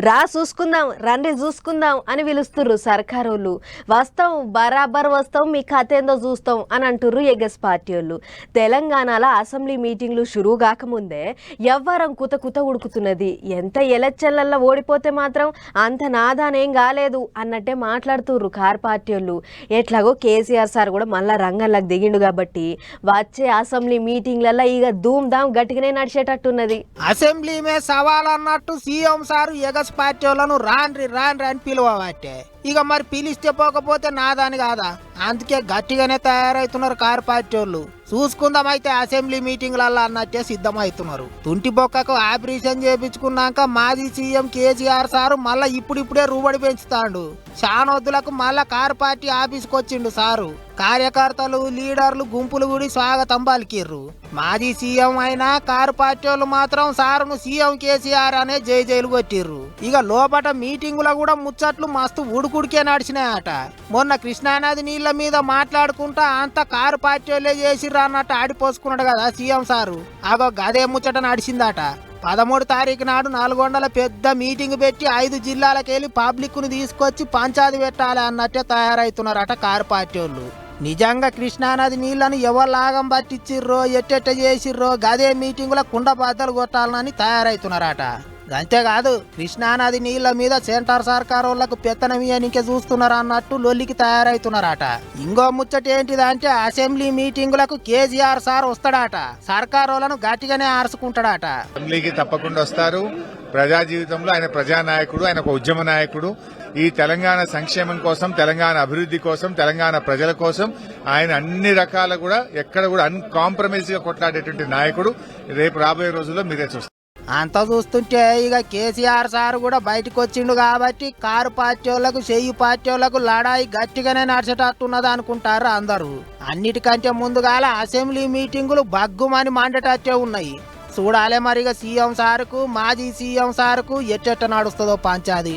రా చూసుకుందాం రండి చూసుకుందాం అని పిలుస్తుర్రు సర్కారోళ్ళు. వస్తాం బరాబర్ వస్తాం, మీ కథ ఏందో చూస్తాం అని అంటుర్రు ఎగస్ పార్టీ వాళ్ళు. తెలంగాణలో అసెంబ్లీ మీటింగ్లు షురూ కాకముందే ఎవ్వరం కుత కుత ఉడుకుతున్నది. ఎంత ఎలక్షన్లలో ఓడిపోతే మాత్రం అంత నాదానేం కాలేదు అన్నట్టే మాట్లాడుతుర్రు కార్ పార్టీ వాళ్ళు. ఎట్లాగో కేసీఆర్ సార్ కూడా మళ్ళా రంగంలోకి దిగిండు కాబట్టి వచ్చే అసెంబ్లీ మీటింగ్లలో ఇక ధూమ్ ధామ్ గట్టిగానే నడిచేటట్టున్నది. అసెంబ్లీ మే సవాల్ అన్నట్టు సీఎం సారు ఎగస్ పార్టీ వాళ్ళను రాండ్రి అని పిలువబట్టే. ఇక మరి పిలిస్తే పోకపోతే నాదాని కాదా, అందుకే గట్టిగానే తయారవుతున్నారు కారు పార్టీ వాళ్ళు. చూసుకుందాం అయితే అసెంబ్లీ మీటింగ్లల్లో అన్నట్టే సిద్ధమవుతున్నారు. తుంటి బొక్కకు ఆపరేషన్ చేయించుకున్నాక మాజీ సీఎం కేసీఆర్ సారు మళ్ళా ఇప్పుడిప్పుడే రూబడి పెంచుతాడు. చానొద్దులకు మళ్ళా కారు పార్టీ ఆఫీస్కి వచ్చిండు సారు. కార్యకర్తలు లీడర్లు గుంపులు కూడి స్వాగతం పలికిర్రు. మాజీ సీఎం అయినా కారు పార్టీ వాళ్ళు మాత్రం సారును సీఎం కేసీఆర్ అనే జైలు కొట్టిర్రు. ఇక లోపట మీటింగులో కూడా ముచ్చట్లు మస్తు ఉడుకుడికే నడిచినాయట. మొన్న కృష్ణానది నీళ్ల మీద మాట్లాడుకుంటా అంతా కారు పార్టీ వాళ్ళే చేసిర్రు అన్నట్టు ఆడిపోసుకున్నాడు కదా సీఎం సారు. అగో గదే ముచ్చట నడిచిందట. 13 తారీఖు నాడు నల్గొండల పెద్ద మీటింగ్ పెట్టి 5 జిల్లాలకెళ్ళి పబ్లిక్ ను తీసుకొచ్చి పంచాది పెట్టాలి అన్నట్టే తయారవుతున్నారట కారు పార్టీ వాళ్ళు. నిజంగా కృష్ణానది నీళ్లను ఎవరు లాగం పట్టించిర్రో ఎట్టెట్ట చేసిర్రో గదే మీటింగుల కుండ బద్దలు కొట్టాలని తయారవుతున్నారట. అంతేకాదు కృష్ణానది నీళ్ల మీద సెంటర్ సర్కార్ వాళ్ళకు పెత్తనమియనికే చూస్తున్నారు అన్నట్టు లొల్లికి తయారవుతున్నారట. ఇంకో ముచ్చట ఏంటిదంటే అసెంబ్లీ మీటింగులకు కేసీఆర్ సార్ వస్తాడట. సర్కార్ వాళ్ళను గట్టిగానే ఆర్చుకుంటాడట. అసెంబ్లీకి తప్పకుండా వస్తారు. ప్రజా జీవితంలో ఆయన ప్రజానాయకుడు, ఆయన ఒక ఉద్యమ నాయకుడు. ఈ తెలంగాణ సంక్షేమం కోసం, తెలంగాణ అభివృద్ధి కోసం, తెలంగాణ ప్రజల కోసం ఆయన అన్ని రకాల కూడా ఎక్కడ కూడా అన్కాంప్రమైజ్ గా కొట్లాడేటువంటి నాయకుడు. రేపు రాబోయే రోజుల్లో మీరే చూస్తారు. అంతా చూస్తుంటే ఇక కేసీఆర్ సార్ కూడా బయటకు వచ్చిండు కాబట్టి కారు పార్టీ వాళ్ళకు చెయ్యి పార్టీ వాళ్ళకు లడాయి గట్టిగానే నడిచేటట్టున్నది అనుకుంటారు అందరూ. అన్నిటికంటే ముందుగాల అసెంబ్లీ మీటింగులు బగ్గుమని మండేటట్టే ఉన్నాయి. చూడాలే మరిగా సీఎం సార్కు మాజీ సీఎం సార్కు ఎట్టెట్ట నడుస్తుందో పంచాది.